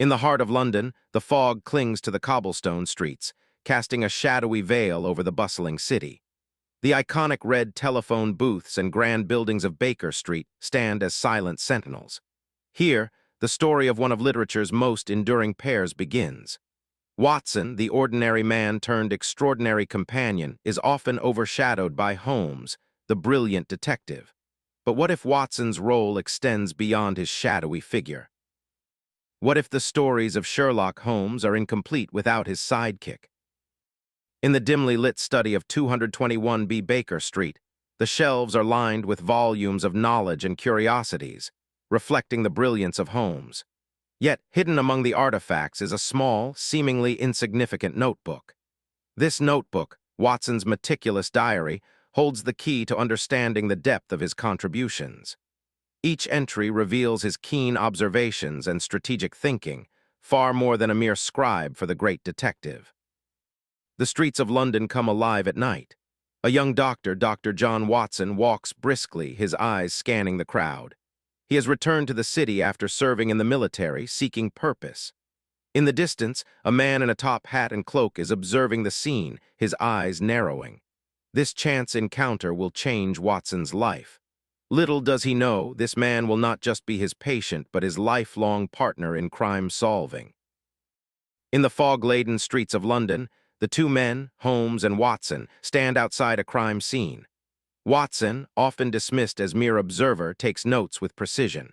In the heart of London, the fog clings to the cobblestone streets, casting a shadowy veil over the bustling city. The iconic red telephone booths and grand buildings of Baker Street stand as silent sentinels. Here, the story of one of literature's most enduring pairs begins. Watson, the ordinary man turned extraordinary companion, is often overshadowed by Holmes, the brilliant detective. But what if Watson's role extends beyond his shadowy figure? What if the stories of Sherlock Holmes are incomplete without his sidekick? In the dimly lit study of 221B Baker Street, the shelves are lined with volumes of knowledge and curiosities, reflecting the brilliance of Holmes. Yet, hidden among the artifacts is a small, seemingly insignificant notebook. This notebook, Watson's meticulous diary, holds the key to understanding the depth of his contributions. Each entry reveals his keen observations and strategic thinking, far more than a mere scribe for the great detective. The streets of London come alive at night. A young doctor, Dr. John Watson, walks briskly, his eyes scanning the crowd. He has returned to the city after serving in the military, seeking purpose. In the distance, a man in a top hat and cloak is observing the scene, his eyes narrowing. This chance encounter will change Watson's life. Little does he know, this man will not just be his patient, but his lifelong partner in crime-solving. In the fog-laden streets of London, the two men, Holmes and Watson, stand outside a crime scene. Watson, often dismissed as mere observer, takes notes with precision.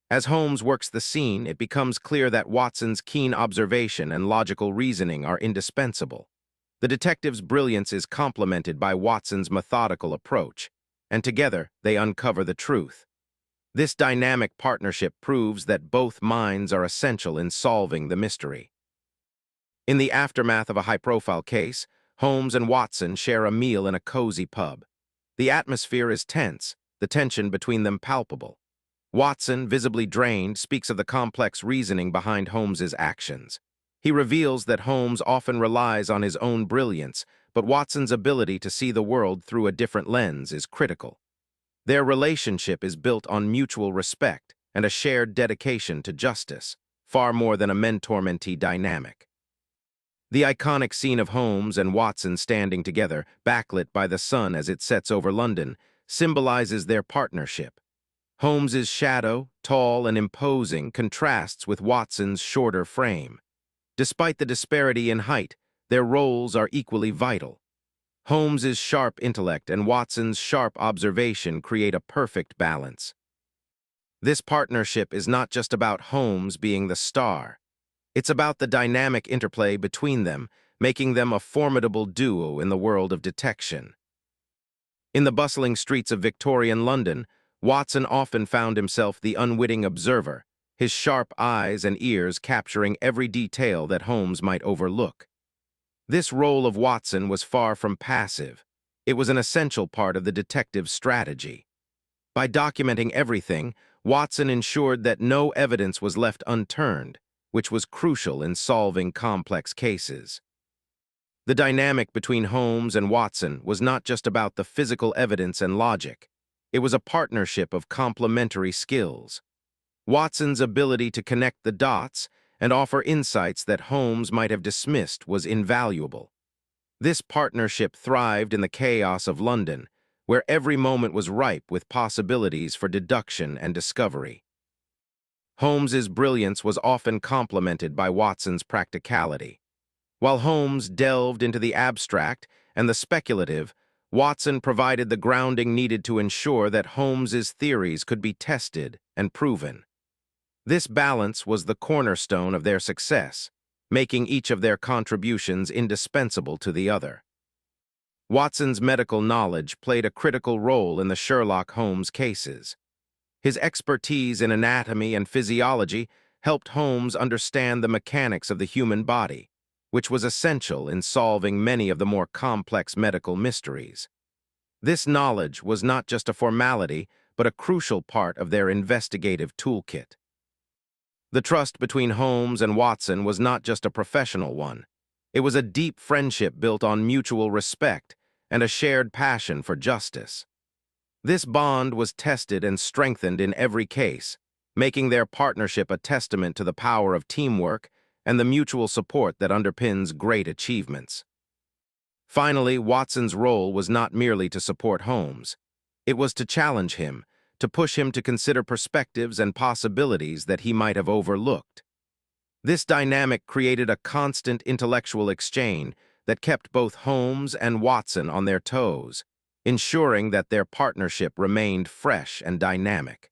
As Holmes works the scene, it becomes clear that Watson's keen observation and logical reasoning are indispensable. The detective's brilliance is complemented by Watson's methodical approach, and together they uncover the truth. This dynamic partnership proves that both minds are essential in solving the mystery. In the aftermath of a high-profile case, Holmes and Watson share a meal in a cozy pub. The atmosphere is tense, the tension between them palpable. Watson, visibly drained, speaks of the complex reasoning behind Holmes's actions. He reveals that Holmes often relies on his own brilliance, but Watson's ability to see the world through a different lens is critical. Their relationship is built on mutual respect and a shared dedication to justice, far more than a mentor-mentee dynamic. The iconic scene of Holmes and Watson standing together, backlit by the sun as it sets over London, symbolizes their partnership. Holmes's shadow, tall and imposing, contrasts with Watson's shorter frame. Despite the disparity in height, their roles are equally vital. Holmes's sharp intellect and Watson's sharp observation create a perfect balance. This partnership is not just about Holmes being the star. It's about the dynamic interplay between them, making them a formidable duo in the world of detection. In the bustling streets of Victorian London, Watson often found himself the unwitting observer, his sharp eyes and ears capturing every detail that Holmes might overlook. This role of Watson was far from passive. It was an essential part of the detective's strategy. By documenting everything, Watson ensured that no evidence was left unturned, which was crucial in solving complex cases. The dynamic between Holmes and Watson was not just about the physical evidence and logic. It was a partnership of complementary skills. Watson's ability to connect the dots and offer insights that Holmes might have dismissed was invaluable. This partnership thrived in the chaos of London, where every moment was ripe with possibilities for deduction and discovery. Holmes's brilliance was often complemented by Watson's practicality. While Holmes delved into the abstract and the speculative, Watson provided the grounding needed to ensure that Holmes's theories could be tested and proven. This balance was the cornerstone of their success, making each of their contributions indispensable to the other. Watson's medical knowledge played a critical role in the Sherlock Holmes cases. His expertise in anatomy and physiology helped Holmes understand the mechanics of the human body, which was essential in solving many of the more complex medical mysteries. This knowledge was not just a formality, but a crucial part of their investigative toolkit. The trust between Holmes and Watson was not just a professional one. It was a deep friendship built on mutual respect and a shared passion for justice. This bond was tested and strengthened in every case, making their partnership a testament to the power of teamwork and the mutual support that underpins great achievements. Finally, Watson's role was not merely to support Holmes. It was to challenge him, to push him to consider perspectives and possibilities that he might have overlooked. This dynamic created a constant intellectual exchange that kept both Holmes and Watson on their toes, ensuring that their partnership remained fresh and dynamic.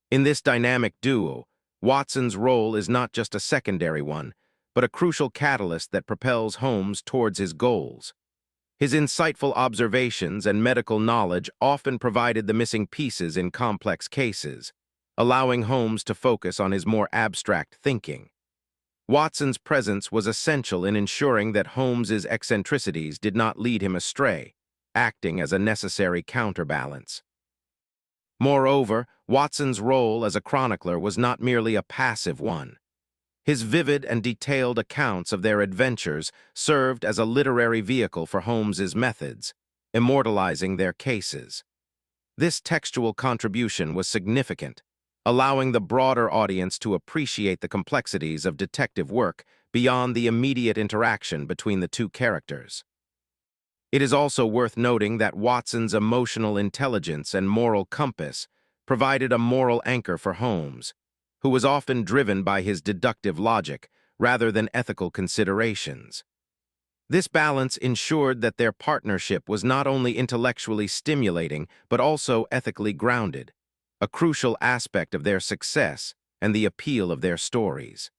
In this dynamic duo, Watson's role is not just a secondary one, but a crucial catalyst that propels Holmes towards his goals. His insightful observations and medical knowledge often provided the missing pieces in complex cases, allowing Holmes to focus on his more abstract thinking. Watson's presence was essential in ensuring that Holmes's eccentricities did not lead him astray, acting as a necessary counterbalance. Moreover, Watson's role as a chronicler was not merely a passive one. His vivid and detailed accounts of their adventures served as a literary vehicle for Holmes's methods, immortalizing their cases. This textual contribution was significant, allowing the broader audience to appreciate the complexities of detective work beyond the immediate interaction between the two characters. It is also worth noting that Watson's emotional intelligence and moral compass provided a moral anchor for Holmes, who was often driven by his deductive logic rather than ethical considerations. This balance ensured that their partnership was not only intellectually stimulating but also ethically grounded, a crucial aspect of their success and the appeal of their stories.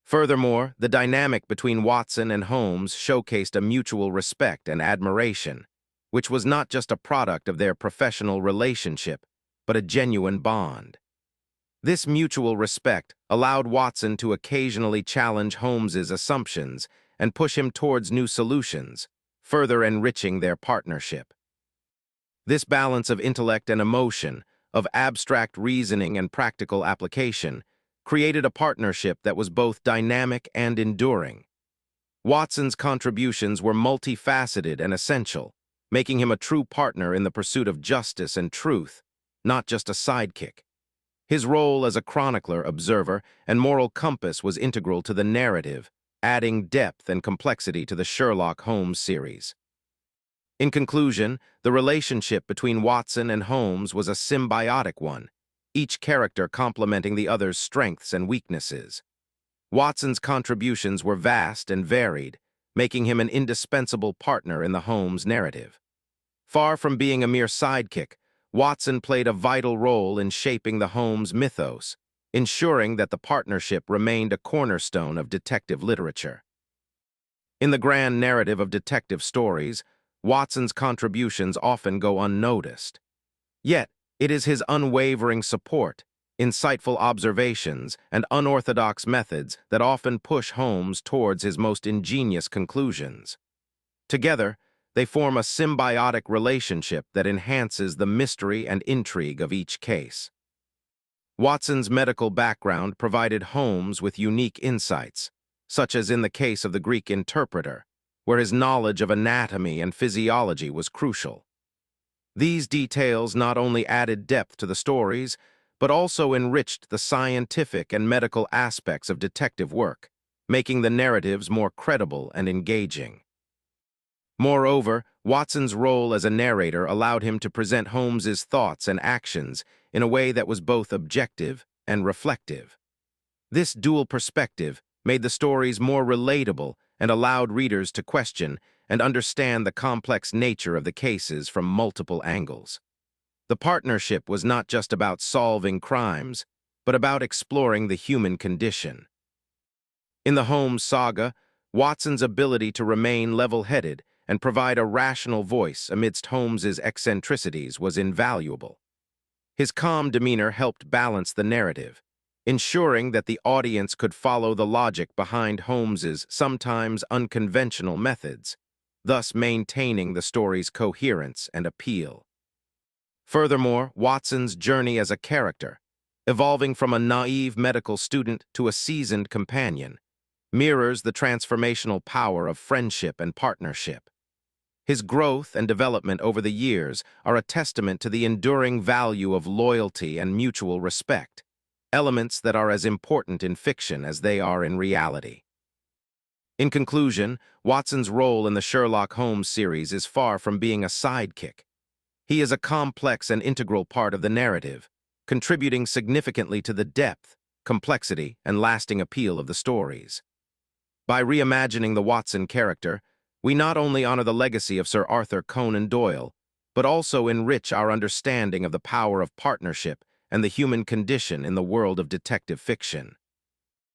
Furthermore, the dynamic between Watson and Holmes showcased a mutual respect and admiration, which was not just a product of their professional relationship, but a genuine bond. This mutual respect allowed Watson to occasionally challenge Holmes's assumptions and push him towards new solutions, further enriching their partnership. This balance of intellect and emotion, of abstract reasoning and practical application, created a partnership that was both dynamic and enduring. Watson's contributions were multifaceted and essential, making him a true partner in the pursuit of justice and truth, not just a sidekick. His role as a chronicler, observer, and moral compass was integral to the narrative, adding depth and complexity to the Sherlock Holmes series. In conclusion, the relationship between Watson and Holmes was a symbiotic one, each character complementing the other's strengths and weaknesses. Watson's contributions were vast and varied, making him an indispensable partner in the Holmes narrative. Far from being a mere sidekick, Watson played a vital role in shaping the Holmes mythos, ensuring that the partnership remained a cornerstone of detective literature. In the grand narrative of detective stories, Watson's contributions often go unnoticed. Yet, it is his unwavering support, insightful observations, and unorthodox methods that often push Holmes towards his most ingenious conclusions. Together, they form a symbiotic relationship that enhances the mystery and intrigue of each case. Watson's medical background provided Holmes with unique insights, such as in the case of the Greek interpreter, where his knowledge of anatomy and physiology was crucial. These details not only added depth to the stories, but also enriched the scientific and medical aspects of detective work, making the narratives more credible and engaging. Moreover, Watson's role as a narrator allowed him to present Holmes's thoughts and actions in a way that was both objective and reflective. This dual perspective made the stories more relatable and allowed readers to question and understand the complex nature of the cases from multiple angles. The partnership was not just about solving crimes, but about exploring the human condition. In the Holmes saga, Watson's ability to remain level-headed and provide a rational voice amidst Holmes's eccentricities was invaluable. His calm demeanor helped balance the narrative, ensuring that the audience could follow the logic behind Holmes's sometimes unconventional methods, thus maintaining the story's coherence and appeal. Furthermore, Watson's journey as a character, evolving from a naive medical student to a seasoned companion, mirrors the transformational power of friendship and partnership. His growth and development over the years are a testament to the enduring value of loyalty and mutual respect, elements that are as important in fiction as they are in reality. In conclusion, Watson's role in the Sherlock Holmes series is far from being a sidekick. He is a complex and integral part of the narrative, contributing significantly to the depth, complexity, and lasting appeal of the stories. By reimagining the Watson character, we not only honor the legacy of Sir Arthur Conan Doyle, but also enrich our understanding of the power of partnership and the human condition in the world of detective fiction.